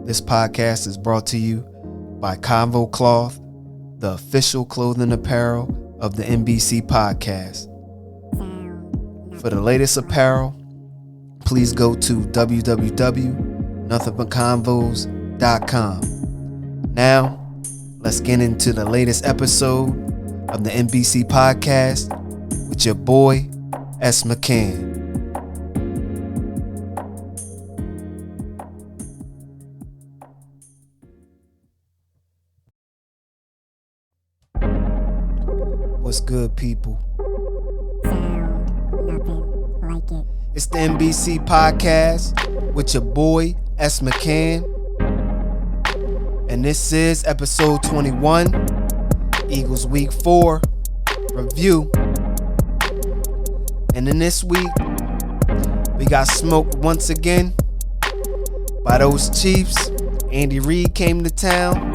This podcast is brought to you by Convo Cloth, the official clothing apparel of the NBC podcast. For the latest apparel, please go to www.nothingButConvos.com. Now, let's get into the latest episode of the NBC podcast with your boy, S. McCann. What's good, people? Nothing like it. It's the NBC podcast with your boy, S. McCann. And this is episode 21, Eagles Week 4 review. And in this week, we got smoked once again by those Chiefs. Andy Reid came to town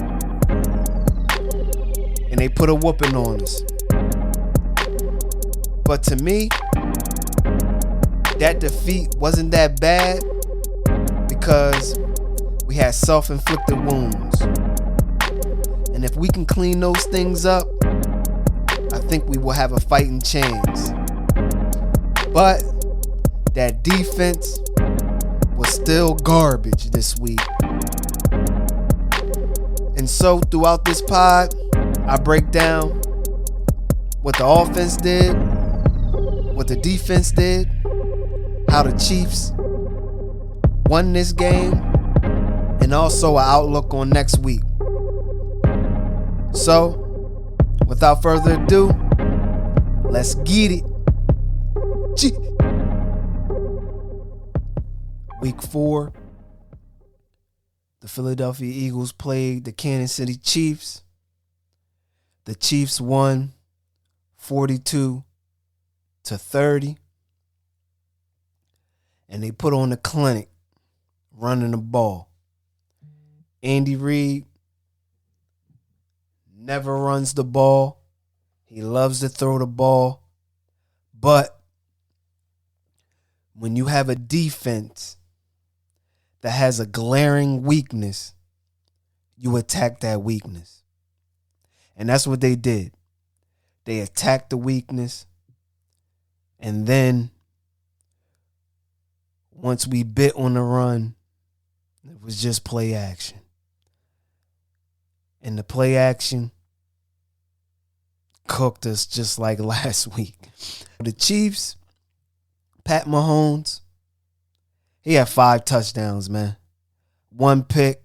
and they put a whooping on us. But to me, that defeat wasn't that bad because we had self-inflicted wounds. And if we can clean those things up, I think we will have a fighting chance. But that defense was still garbage this week. And so throughout this pod, I break down what the offense did, what the defense did, how the Chiefs won this game, and also an outlook on next week. So, without further ado, let's get it. Week 4, the Philadelphia Eagles played the Kansas City Chiefs. The Chiefs won 42-30. And they put on a clinic running the ball. Andy Reid never runs the ball. He loves to throw the ball. But when you have a defense that has a glaring weakness, you attack that weakness. And that's what they did. They attacked the weakness. And then once we bit on the run, it was just play action. And the play action cooked us just like last week. The Chiefs, Pat Mahomes, he had 5 touchdowns, man. 1 pick.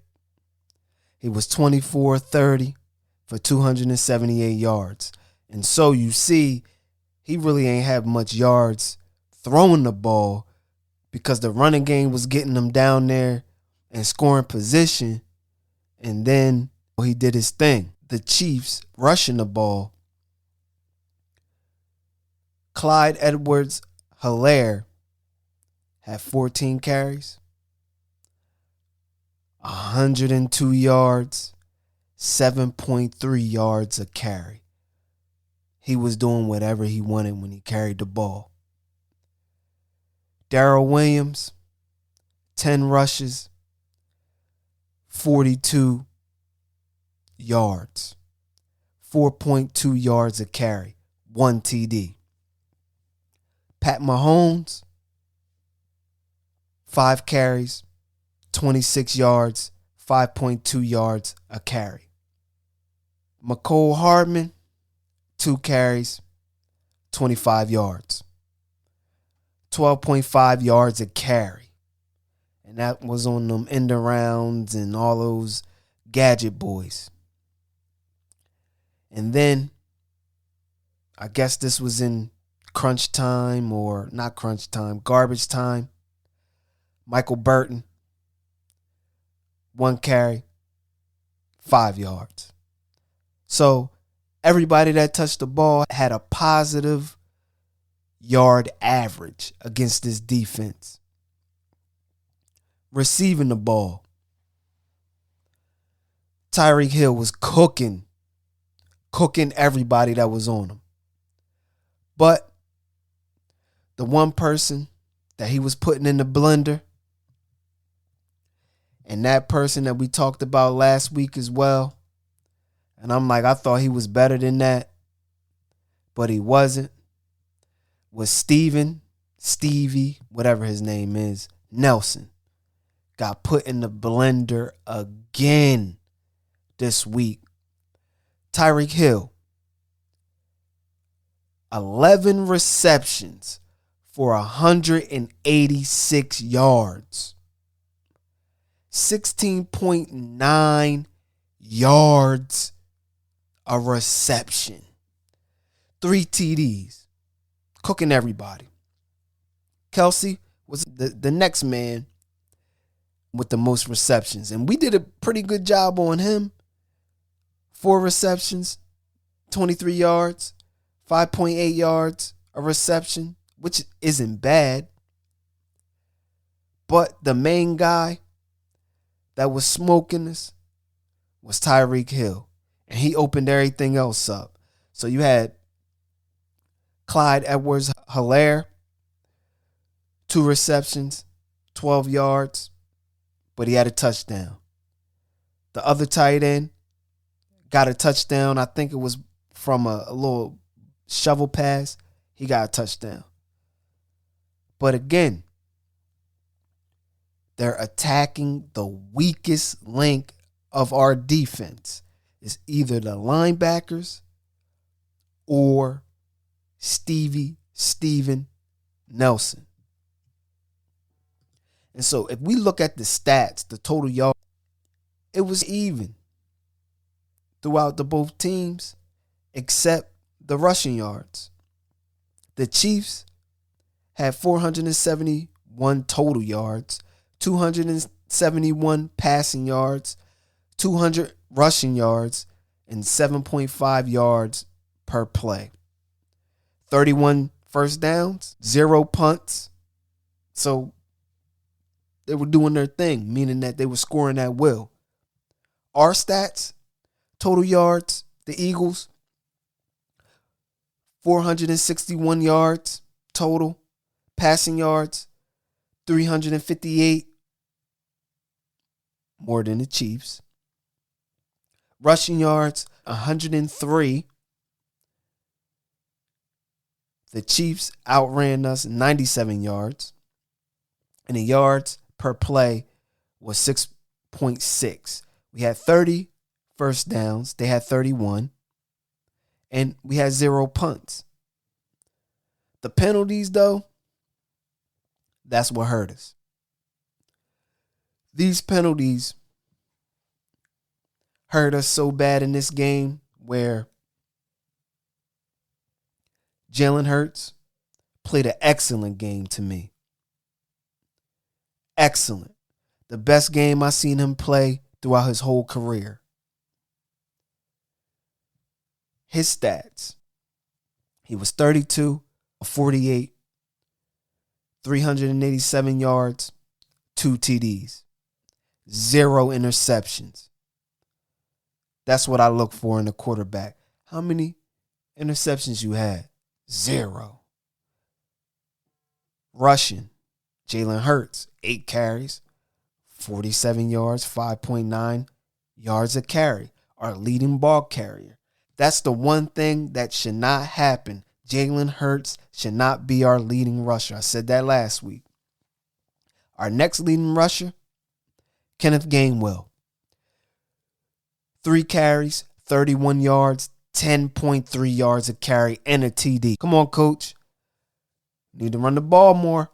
He was 24-30 for 278 yards. And so you see, he really ain't had much yards throwing the ball because the running game was getting him down there and scoring position. And then he did his thing. The Chiefs rushing the ball. Clyde Edwards-Helaire had 14 carries, 102 yards, 7.3 yards a carry. He was doing whatever he wanted when he carried the ball. Darrell Williams, 10 rushes, 42 yards, 4.2 yards a carry, 1 TD. Pat Mahomes, 5 carries, 26 yards, 5.2 yards a carry. Mecole Hardman, 2 carries, 25 yards. 12.5 yards a carry. And that was on them end arounds and all those gadget boys. And then, I guess this was in crunch time or not crunch time, garbage time. Michael Burton, 1 carry, 5 yards. So everybody that touched the ball had a positive yard average against this defense. Receiving the ball, Tyreek Hill was cooking everybody that was on him. But the one person that he was putting in the blender And that person that we talked about last week as well, and I'm like, I thought he was better than that, but he wasn't, was Stevie, whatever his name is, Nelson. Got put in the blender again this week. Tyreek Hill, 11 receptions for 186 yards. 16.9 yards a reception. 3 TDs. Cooking everybody. Kelsey was the next man with the most receptions. And we did a pretty good job on him. 4 receptions, 23 yards, 5.8 yards a reception, which isn't bad. But the main guy that was smoking this was Tyreek Hill. And he opened everything else up. So you had Clyde Edwards-Helaire, 2 receptions, 12 yards, but he had a touchdown. The other tight end got a touchdown. I think it was from a little shovel pass. He got a touchdown. But again, they're attacking the weakest link of our defense. It's either the linebackers or Steven Nelson. And so if we look at the stats, the total yards, it was even throughout the both teams except the rushing yards. The Chiefs had 471 total yards, 271 passing yards, 200 rushing yards, and 7.5 yards per play. 31 first downs, 0 punts. So they were doing their thing, meaning that they were scoring at will. Our stats, total yards, the Eagles, 461 yards total. Passing yards, 358, more than the Chiefs. Rushing yards, 103. The Chiefs outran us 97 yards. And the yards per play was 6.6. We had 30 first downs. They had 31. And we had 0 punts. The penalties, though, that's what hurt us. These penalties hurt us so bad in this game where Jalen Hurts played an excellent game to me. Excellent. The best game I've seen him play throughout his whole career. His stats. He was 32 of 48, 387 yards, 2 TDs, 0 interceptions. That's what I look for in a quarterback. How many interceptions you had? 0. Rushing, Jalen Hurts, 8 carries, 47 yards, 5.9 yards a carry. Our leading ball carrier. That's the one thing that should not happen. Jalen Hurts should not be our leading rusher. I said that last week. Our next leading rusher, Kenneth Gainwell. 3 carries, 31 yards, 10.3 yards a carry, and a TD. Come on, coach. Need to run the ball more.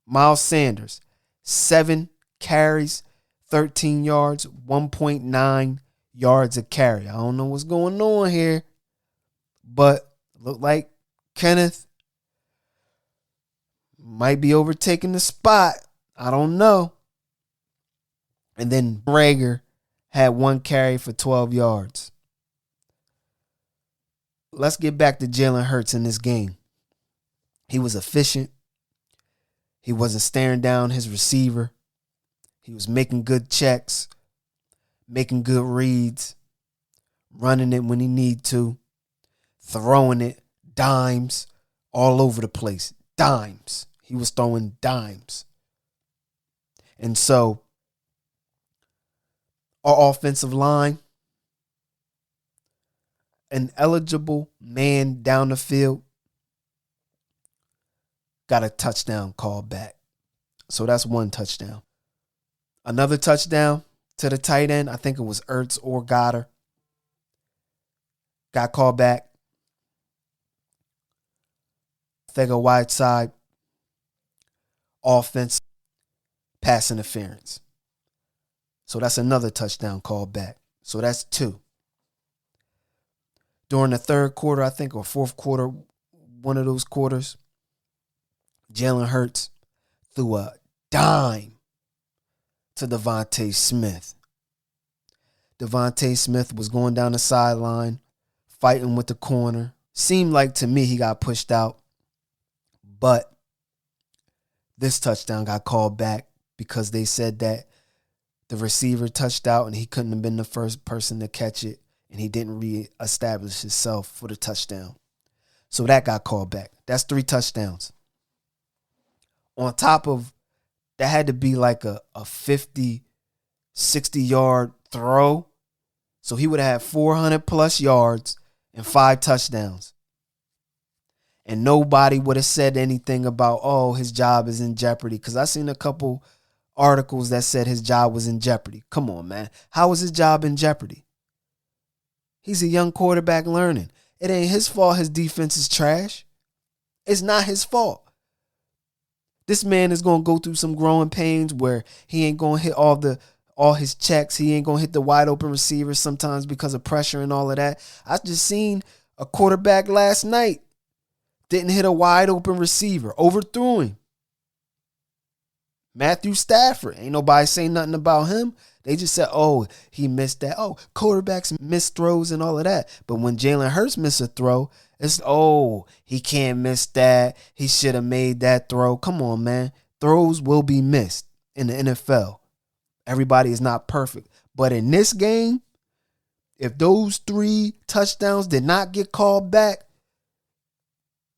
Miles Sanders, 7 carries, 13 yards, 1.9 yards a carry. I don't know what's going on here, but look like Kenneth might be overtaking the spot. I don't know. And then Rager had 1 carry for 12 yards. Let's get back to Jalen Hurts in this game. He was efficient. He wasn't staring down his receiver. He was making good checks, making good reads, running it when he need to, throwing it, dimes all over the place. Dimes. He was throwing dimes. And so our offensive line, an eligible man down the field, got a touchdown called back. So that's one touchdown. Another touchdown to the tight end, I think it was Ertz or Goddard, got called back. Thega Whiteside, offense, pass interference. So that's another touchdown called back. So that's two. During the third quarter, I think, or fourth quarter, one of those quarters, Jalen Hurts threw a dime to Devontae Smith. Devontae Smith was going down the sideline, fighting with the corner. Seemed like to me he got pushed out. But this touchdown got called back because they said that the receiver touched out and he couldn't have been the first person to catch it, and he didn't reestablish himself for the touchdown. So that got called back. That's 3 touchdowns. On top of that, had to be like a 50, 60-yard throw. So he would have 400 plus yards and 5 touchdowns. And nobody would have said anything about, oh, his job is in jeopardy. Because I seen a couple articles that said his job was in jeopardy. Come on, man. How is his job in jeopardy? He's a young quarterback learning. It ain't his fault his defense is trash. It's not his fault. This man is going to go through some growing pains where he ain't going to hit all his checks. He ain't going to hit the wide open receivers sometimes because of pressure and all of that. I just seen a quarterback last night didn't hit a wide open receiver, overthrew him. Matthew Stafford. Ain't nobody saying nothing about him. They just said, oh, he missed that. Oh, quarterbacks miss throws and all of that. But when Jalen Hurts missed a throw, it's, oh, he can't miss that. He should have made that throw. Come on, man. Throws will be missed in the NFL. Everybody is not perfect. But in this game, if those 3 touchdowns did not get called back,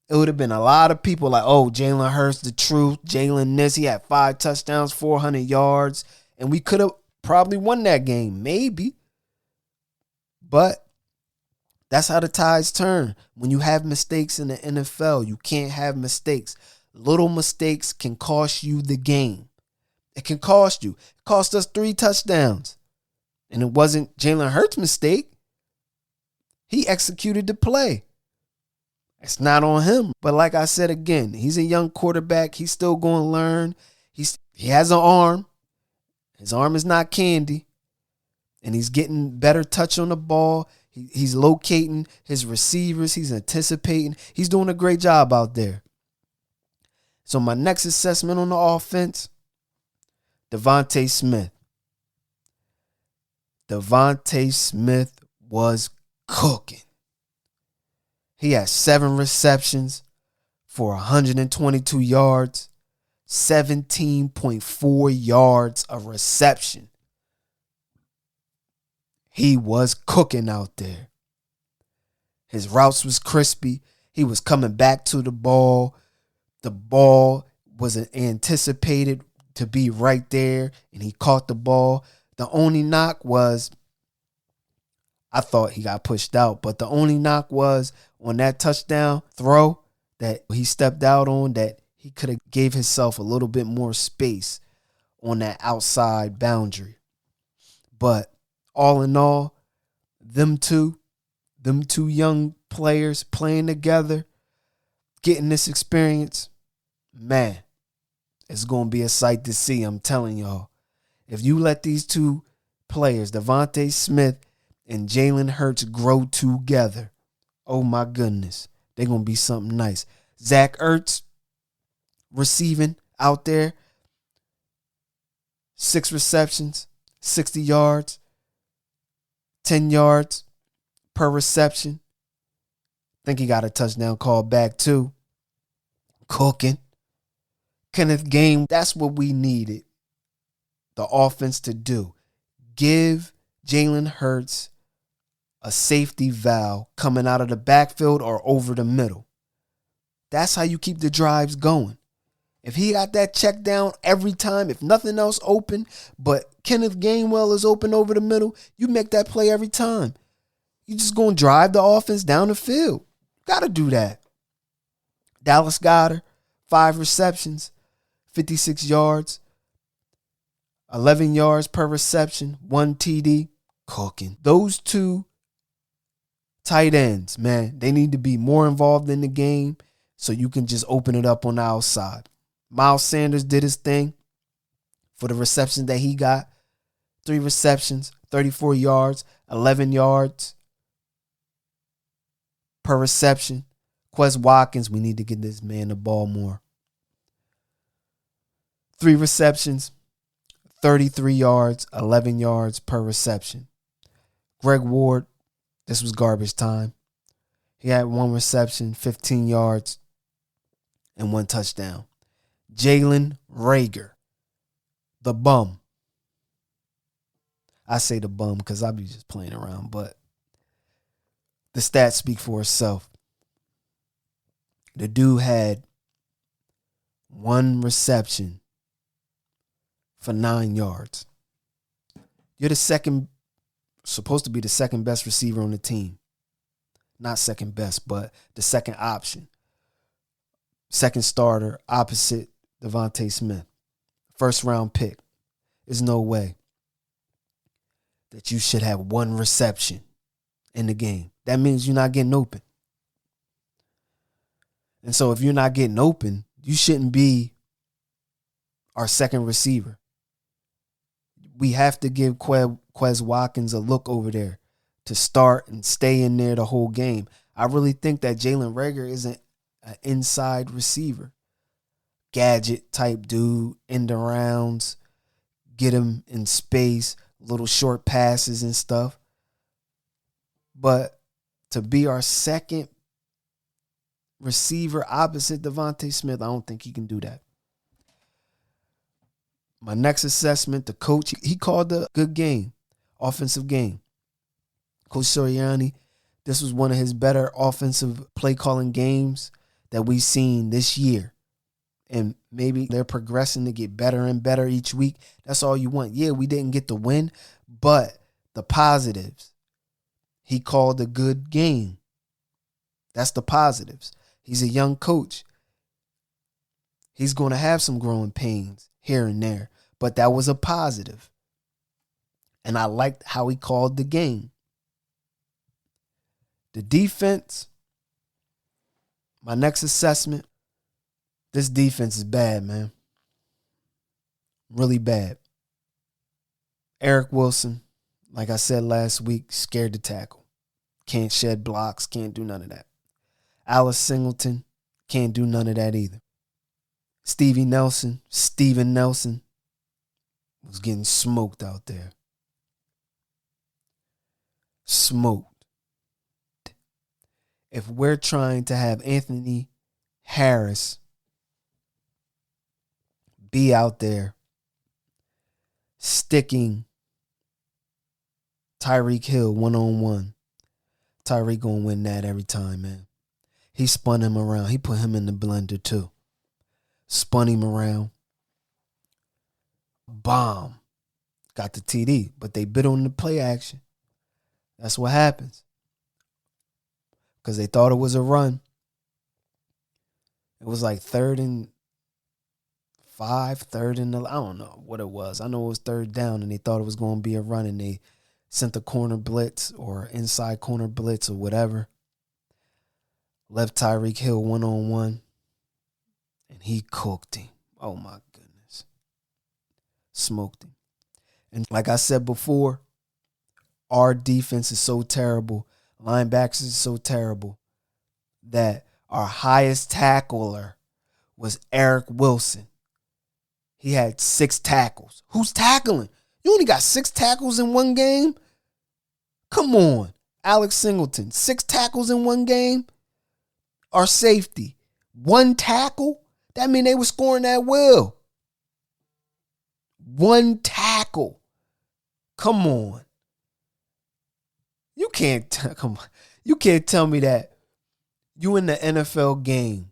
it would have been a lot of people like, oh, Jalen Hurts, the truth. Jalen this, he had 5 touchdowns, 400 yards. And we could have probably won that game, maybe. But that's how the tides turn. When you have mistakes in the NFL, you can't have mistakes. Little mistakes can cost you the game. It can cost you. It cost us 3 touchdowns. And it wasn't Jalen Hurts' mistake. He executed the play. It's not on him. But like I said again, he's a young quarterback. He's still going to learn. He has an arm. His arm is not candy. And he's getting better touch on the ball. He's locating his receivers. He's anticipating. He's doing a great job out there. So my next assessment on the offense, Devontae Smith. Devontae Smith was cooking. He had 7 receptions for 122 yards, 17.4 yards a reception. He was cooking out there. His routes was crispy. He was coming back to the ball. The ball was anticipated to be right there, and he caught the ball. The only knock was, I thought he got pushed out, but the only knock was on that touchdown throw that he stepped out on, that he could have gave himself a little bit more space on that outside boundary. But all in all, them two young players playing together, getting this experience, man, it's going to be a sight to see. I'm telling y'all. If you let these 2 players, Devontae Smith and Jalen Hurts, grow together, oh my goodness, they're going to be something nice. Zach Ertz receiving out there, 6 receptions, 60 yards, 10 yards per reception. Think he got a touchdown call back too. Cooking. Kenneth Game, that's what we needed the offense to do. Give Jalen Hurts a safety valve coming out of the backfield or over the middle. That's how you keep the drives going. If he got that check down every time, if nothing else open, but Kenneth Gainwell is open over the middle, you make that play every time. You just going to drive the offense down the field. Got to do that. Dallas Goedert, 5 receptions, 56 yards, 11 yards per reception, 1 TD. Cooking. Those two tight ends, man, they need to be more involved in the game so you can just open it up on the outside. Miles Sanders did his thing for the receptions that he got. 3 receptions, 34 yards, 11 yards per reception. Quez Watkins, we need to get this man the ball more. 3 receptions, 33 yards, 11 yards per reception. Greg Ward, this was garbage time. He had 1 reception, 15 yards, and 1 touchdown. Jalen Reagor, the bum. I say the bum because I be just playing around, but the stats speak for itself. The dude had 1 reception for 9 yards. You're supposed to be the second best receiver on the team. Not second best, but the second option. Second starter opposite Devontae Smith. First round pick. There's no way that you should have 1 reception in the game. That means you're not getting open. And so if you're not getting open, you shouldn't be our second receiver. We have to give Quez Watkins a look over there to start and stay in there the whole game. I really think that Jalen Reagor isn't an inside receiver. Gadget type dude, end arounds, get him in space, little short passes and stuff. But to be our second receiver opposite Devontae Smith, I don't think he can do that. My next assessment, the coach, he called a good game, offensive game. Coach Sirianni, this was one of his better offensive play calling games that we've seen this year. And maybe they're progressing to get better and better each week. That's all you want. Yeah, we didn't get the win, but the positives. He called a good game. That's the positives. He's a young coach. He's going to have some growing pains here and there, but that was a positive. And I liked how he called the game. The defense, my next assessment, this defense is bad, man. Really bad. Eric Wilson, like I said last week, scared to tackle. Can't shed blocks, can't do none of that. Alice Singleton, can't do none of that either. Steven Nelson was getting smoked out there. Smoked. If we're trying to have Anthony Harris be out there sticking Tyreek Hill one-on-one, Tyreek gonna win that every time, man. He spun him around. He put him in the blender too. Spun him around. Bomb. Got the TD, but they bit on the play action. That's what happens. Because they thought it was a run. It was like 3rd and 5, 3rd and I don't know what it was. I know it was 3rd down, and they thought it was going to be a run, and they sent a corner blitz or inside corner blitz or whatever. Left Tyreek Hill one-on-one, and he cooked him. Oh, my goodness. Smoked him. And like I said before, our defense is so terrible, linebackers is so terrible, that our highest tackler was Eric Wilson. He had 6 tackles. Who's tackling? You only got 6 tackles in one game? Come on. Alex Singleton, 6 tackles in one game? Our safety, 1 tackle? That mean they were scoring that well. 1 tackle. Come on. You can't tell me that you in the NFL game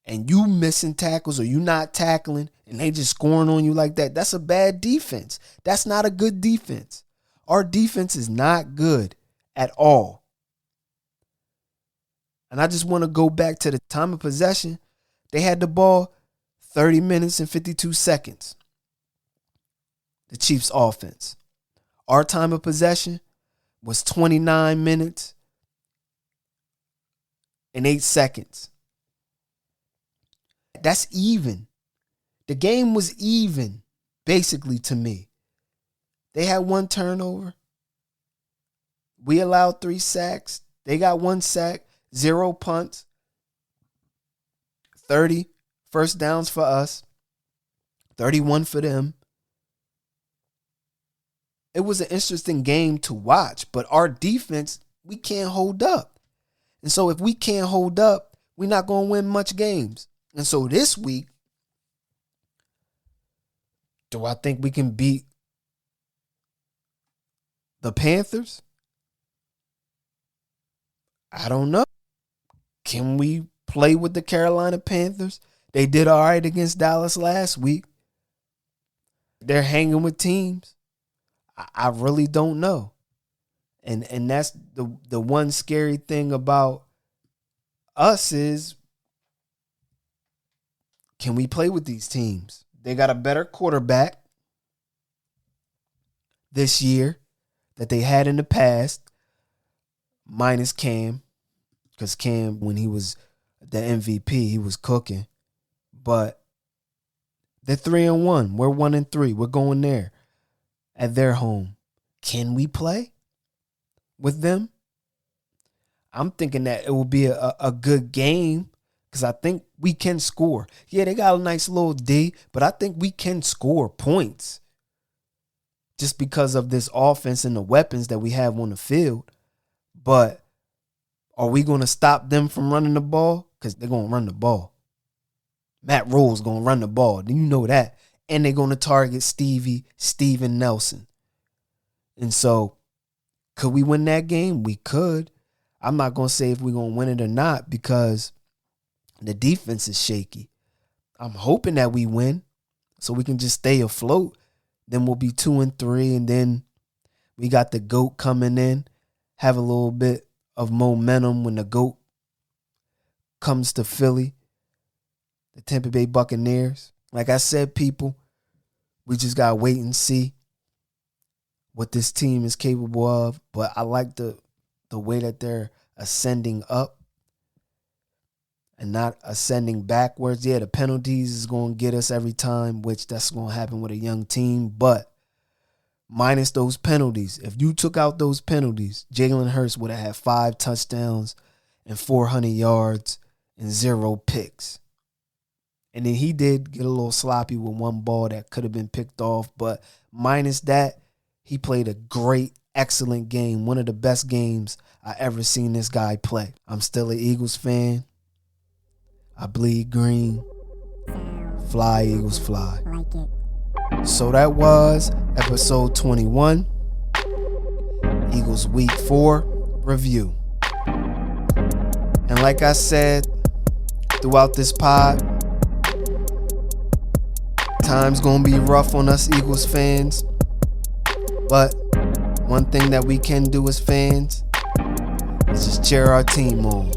and you missing tackles or you not tackling and they just scoring on you like that, that's a bad defense. That's not a good defense. Our defense is not good at all. And I just want to go back to the time of possession. They had the ball 30 minutes and 52 seconds. The Chiefs offense. Our time of possession was 29 minutes and 8 seconds. That's even. The game was even, basically, to me. They had 1 turnover. We allowed 3 sacks. They got 1 sack, 0 punts, 30 first downs for us, 31 for them. It was an interesting game to watch, but our defense, we can't hold up. And so if we can't hold up, we're not going to win much games. And so this week, do I think we can beat the Panthers? I don't know. Can we play with the Carolina Panthers? They did all right against Dallas last week. They're hanging with teams. I really don't know. And that's the one scary thing about us is, can we play with these teams? They got a better quarterback this year that they had in the past, minus Cam. Because Cam, when he was the MVP, he was cooking. But they're 3-1. We're 1-3. We're going there at their home. Can we play with them? I'm thinking that it will be a good game because I think we can score. Yeah, they got a nice little D, but I think we can score points just because of this offense and the weapons that we have on the field. But are we going to stop them from running the ball? Because they're going to run the ball. Matt Rule's going to run the ball. Do you know that? And they're going to target Steven Nelson. And so, could we win that game? We could. I'm not going to say if we're going to win it or not because the defense is shaky. I'm hoping that we win so we can just stay afloat. Then we'll be 2-3, and then we got the GOAT coming in, have a little bit of momentum when the GOAT comes to Philly, the Tampa Bay Buccaneers. Like I said, people, we just got to wait and see what this team is capable of. But I like the way that they're ascending up and not ascending backwards. Yeah, the penalties is going to get us every time, which that's going to happen with a young team. But minus those penalties, if you took out those penalties, Jalen Hurts would have had 5 touchdowns and 400 yards and 0 picks. And then he did get a little sloppy with 1 ball that could have been picked off. But minus that, he played a great, excellent game. One of the best games I ever seen this guy play. I'm still an Eagles fan. I bleed green. Fly, Eagles, fly. So that was episode 21. Eagles Week 4 review. And like I said throughout this pod, time's gonna be rough on us Eagles fans. But one thing that we can do as fans is just cheer our team on.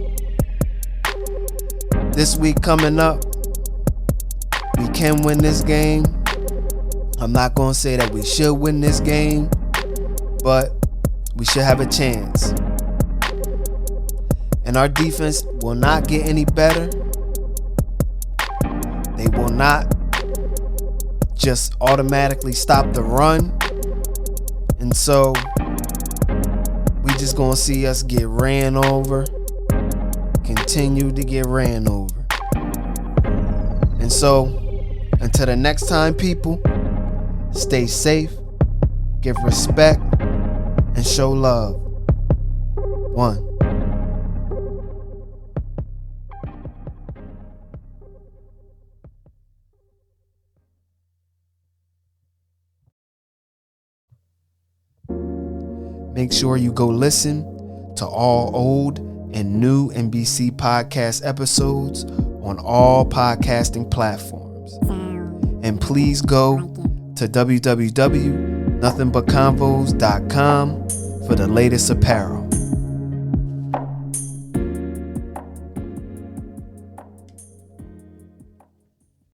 This week coming up, we can win this game. I'm not going to say that we should win this game, but we should have a chance. And our defense will not get any better. They will not just automatically stop the run. And so we just going to see us get ran over, continue to get ran over. And so until the next time, people, stay safe, give respect, and show love. 1. Make sure you go listen to all old and new NBC podcast episodes on all podcasting platforms. And please go to www.nothingbutconvos.com for the latest apparel.